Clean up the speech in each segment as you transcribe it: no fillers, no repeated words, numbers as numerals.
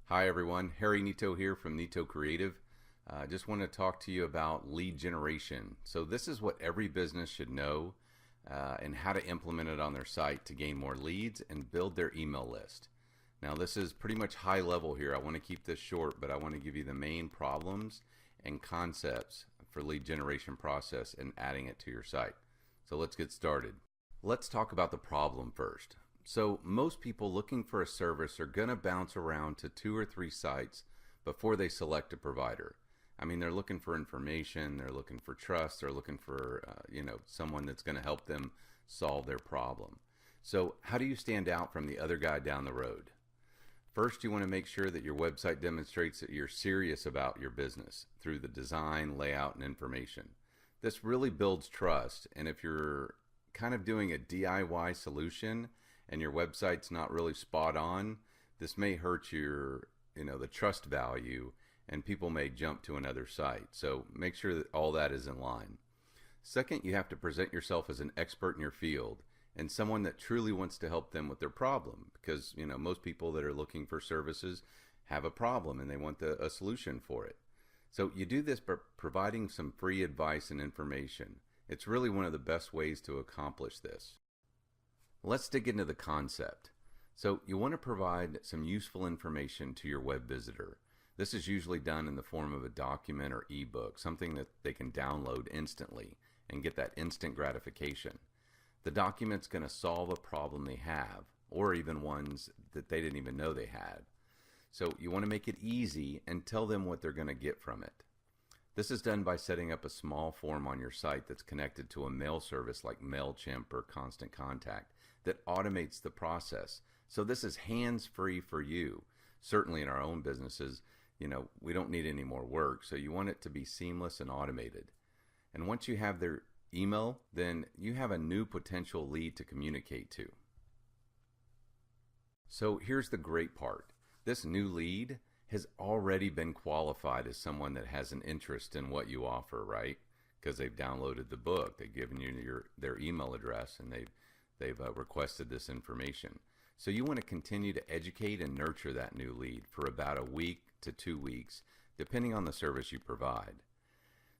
Hi everyone, Harry Nieto here from Nieto Creative. I just want to talk to you about lead generation. So this is what every business should know and how to implement it on their site to gain more leads and build their email list. Now this is pretty much high level here. I want to keep this short, but I want to give you the main problems and concepts for lead generation process and adding it to your site. So let's get started. Let's talk about the problem first. So most people looking for a service are going to bounce around to 2 or 3 sites before they select a provider. I mean, they're looking for information, they're looking for trust, they're looking for someone that's going to help them solve their problem. So how do you stand out from the other guy down the road? First, you want to make sure that your website demonstrates that you're serious about your business through the design, layout, and information. This really builds trust, and if you're kind of doing a DIY solution and your website's not really spot on, this may hurt the trust value, and people may jump to another site. So make sure that all that is in line. Second, you have to present yourself as an expert in your field and someone that truly wants to help them with their problem, because most people that are looking for services have a problem and they want a solution for it. So you do this by providing some free advice and information. It's really one of the best ways to accomplish this. Let's dig into the concept. So you want to provide some useful information to your web visitor. This is usually done in the form of a document or ebook, something that they can download instantly and get that instant gratification. The document's going to solve a problem they have, or even ones that they didn't even know they had. So you want to make it easy and tell them what they're going to get from it. This is done by setting up a small form on your site that's connected to a mail service like MailChimp or Constant Contact that automates the process. So this is hands-free for you. Certainly in our own businesses, we don't need any more work, so you want it to be seamless and automated. And once you have their email, then you have a new potential lead to communicate to. So here's the great part. This new lead has already been qualified as someone that has an interest in what you offer, right? Because they've downloaded the book, they've given you their email address, and they've requested this information. So you want to continue to educate and nurture that new lead for about a week to 2 weeks, depending on the service you provide.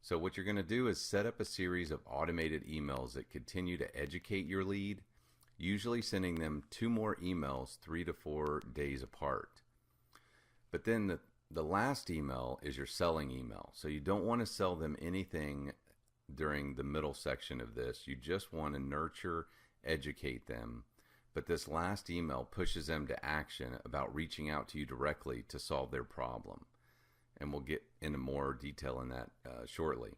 So what you're going to do is set up a series of automated emails that continue to educate your lead, usually sending them 2 more emails 3 to 4 days apart. But then the last email is your selling email. So you don't want to sell them anything during the middle section of this. You just want to nurture, educate them. But this last email pushes them to action about reaching out to you directly to solve their problem. And we'll get into more detail in that shortly.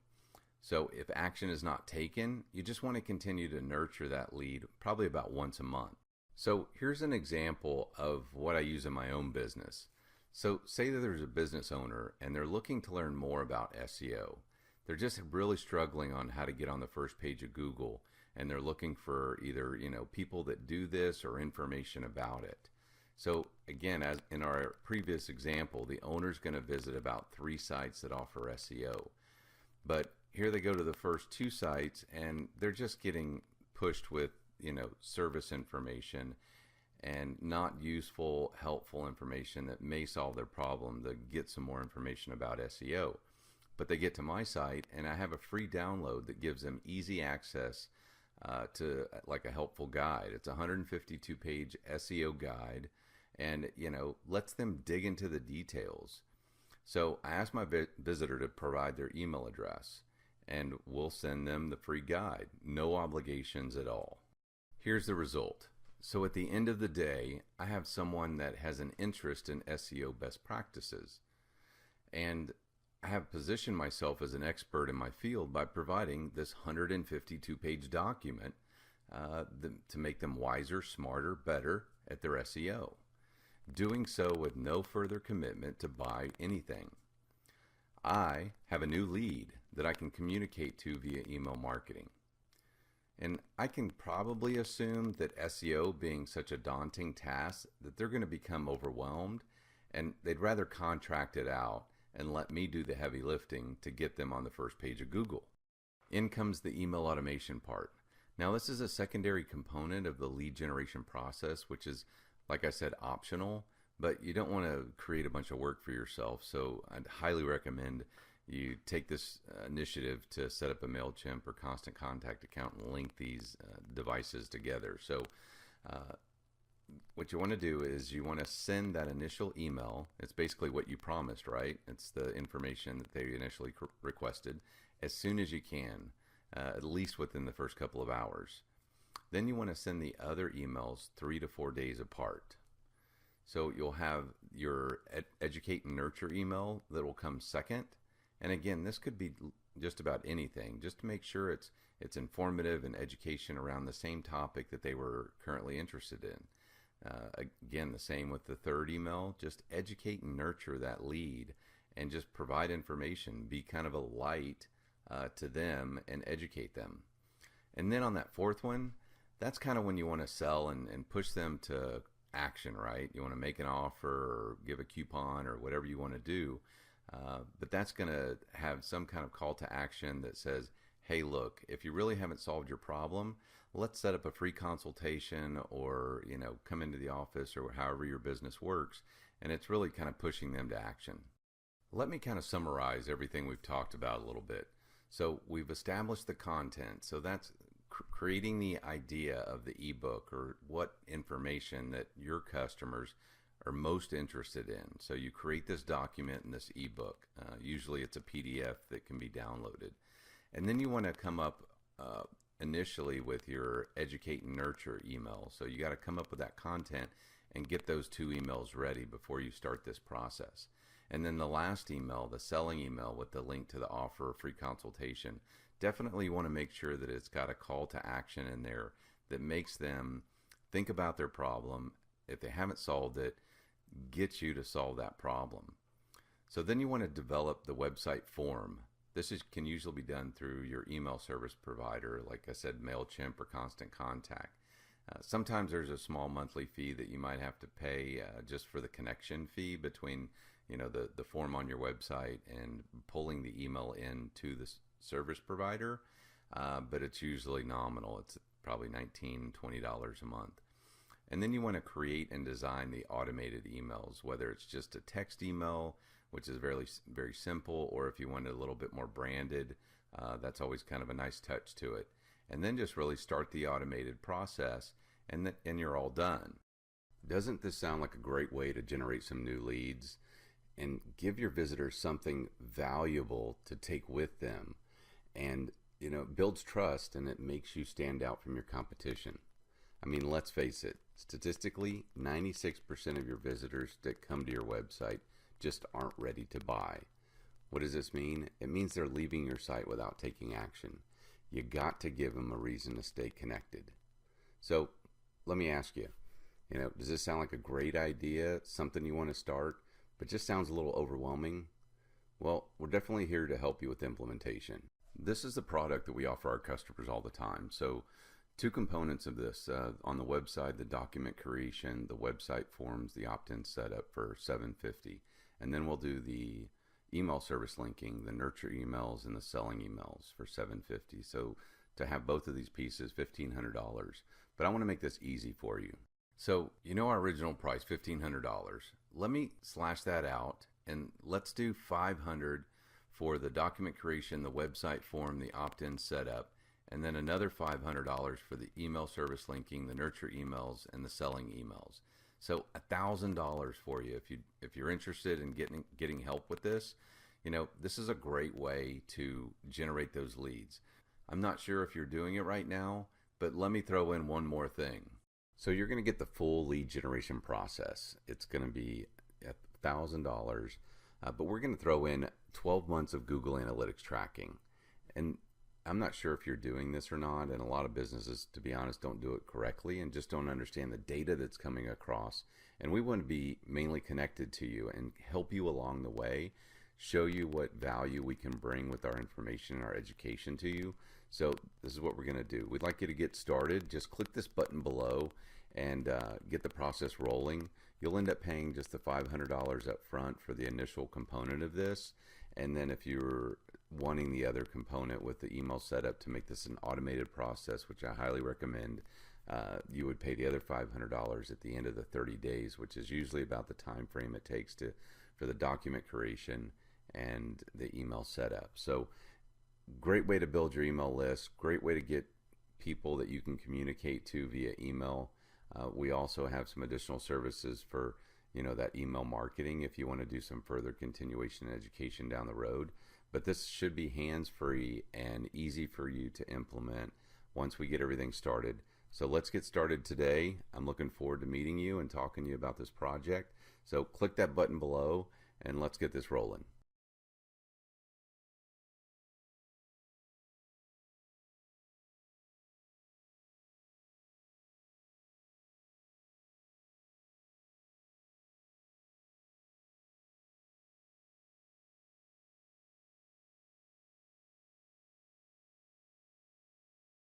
So if action is not taken, you just want to continue to nurture that lead probably about once a month. So here's an example of what I use in my own business. So say that there's a business owner and they're looking to learn more about SEO. They're just really struggling on how to get on the first page of Google, and they're looking for either people that do this or information about it. So again, as in our previous example, the owner's going to visit about 3 sites that offer SEO. But here they go to the first 2 sites and they're just getting pushed with service information and not useful, helpful information that may solve their problem to get some more information about SEO. But they get to my site and I have a free download that gives them easy access to like a helpful guide. It's a 152-page SEO guide, and lets them dig into the details. So I asked my visitor to provide their email address, and we'll send them the free guide. No obligations at all. Here's the result. So at the end of the day, I have someone that has an interest in SEO best practices, and I have positioned myself as an expert in my field by providing this 152-page document to make them wiser, smarter, better at their SEO. Doing so with no further commitment to buy anything. I have a new lead that I can communicate to via email marketing. And I can probably assume that SEO being such a daunting task that they're going to become overwhelmed and they'd rather contract it out and let me do the heavy lifting to get them on the first page of Google. In comes the email automation part. Now this is a secondary component of the lead generation process, which is, like I said, optional, but you don't want to create a bunch of work for yourself. So I'd highly recommend you take this initiative to set up a MailChimp or Constant Contact account and link these devices together. So what you want to do is you want to send that initial email. It's basically what you promised, right? It's the information that they initially requested as soon as you can, at least within the first couple of hours. Then you want to send the other emails 3 to 4 days apart. So you'll have your educate and nurture email that will come second. And again, this could be just about anything, just to make sure it's informative and education around the same topic that they were currently interested in. Again, the same with the third email. Just educate and nurture that lead and just provide information. Be kind of a light to them and educate them. And then on that fourth one, that's kind of when you want to sell and push them to action, right? You want to make an offer or give a coupon or whatever you want to do. But that's going to have some kind of call to action that says, hey, look, if you really haven't solved your problem, let's set up a free consultation, or come into the office, or however your business works. And it's really kind of pushing them to action. Let me kind of summarize everything we've talked about a little bit. So we've established the content. So that's creating the idea of the ebook, or what information that your customers are most interested in. So you create this document in this ebook. Usually it's a PDF that can be downloaded. And then you want to come up initially with your educate and nurture email. So you got to come up with that content and get those 2 emails ready before you start this process. And then the last email, the selling email with the link to the offer or free consultation, definitely you want to make sure that it's got a call to action in there that makes them think about their problem. If they haven't solved it, get you to solve that problem. So then you want to develop the website form. This can usually be done through your email service provider, like I said, MailChimp or Constant Contact. Sometimes there's a small monthly fee that you might have to pay just for the connection fee between the form on your website and pulling the email into the service provider, but it's usually nominal. It's probably $19, $20 a month. And then you want to create and design the automated emails, whether it's just a text email, which is very, very simple, or if you want it a little bit more branded, that's always kind of a nice touch to it. And then just really start the automated process, and you're all done. Doesn't this sound like a great way to generate some new leads and give your visitors something valuable to take with them? And it builds trust, and it makes you stand out from your competition. I mean, let's face it, statistically, 96% of your visitors that come to your website just aren't ready to buy. What does this mean? It means they're leaving your site without taking action. You got to give them a reason to stay connected. So let me ask you, does this sound like a great idea, something you want to start, but just sounds a little overwhelming? Well, we're definitely here to help you with implementation. This is the product that we offer our customers all the time. So 2 components of this on the website: the document creation, the website forms, the opt-in setup for $750. And then we'll do the email service linking, the nurture emails, and the selling emails for $750. So to have both of these pieces, $1,500. But I want to make this easy for you. So our original price, $1,500. Let me slash that out, and let's do $500 for the document creation, the website form, the opt-in setup, and then another $500 for the email service linking, the nurture emails, and the selling emails. So $1,000 for you if you're interested in getting help with this. This is a great way to generate those leads. I'm not sure if you're doing it right now, but let me throw in one more thing. So you're going to get the full lead generation process. It's going to be $1,000, but we're going to throw in 12 months of Google Analytics tracking. And I'm not sure if you're doing this or not, and a lot of businesses, to be honest, don't do it correctly and just don't understand the data that's coming across. And we want to be mainly connected to you and help you along the way, show you what value we can bring with our information and our education to you. So this is what we're going to do. We'd like you to get started. Just click this button below and get the process rolling. You'll end up paying just the $500 up front for the initial component of this. And then if you're wanting the other component with the email setup to make this an automated process, which I highly recommend, You would pay the other $500 at the end of the 30 days, which is usually about the time frame it takes for the document creation and the email setup. So great way to build your email list, great way to get people that you can communicate to via email. We also have some additional services for that email marketing if you want to do some further continuation education down the road. But this should be hands-free and easy for you to implement once we get everything started. So let's get started today. I'm looking forward to meeting you and talking to you about this project. So click that button below and let's get this rolling.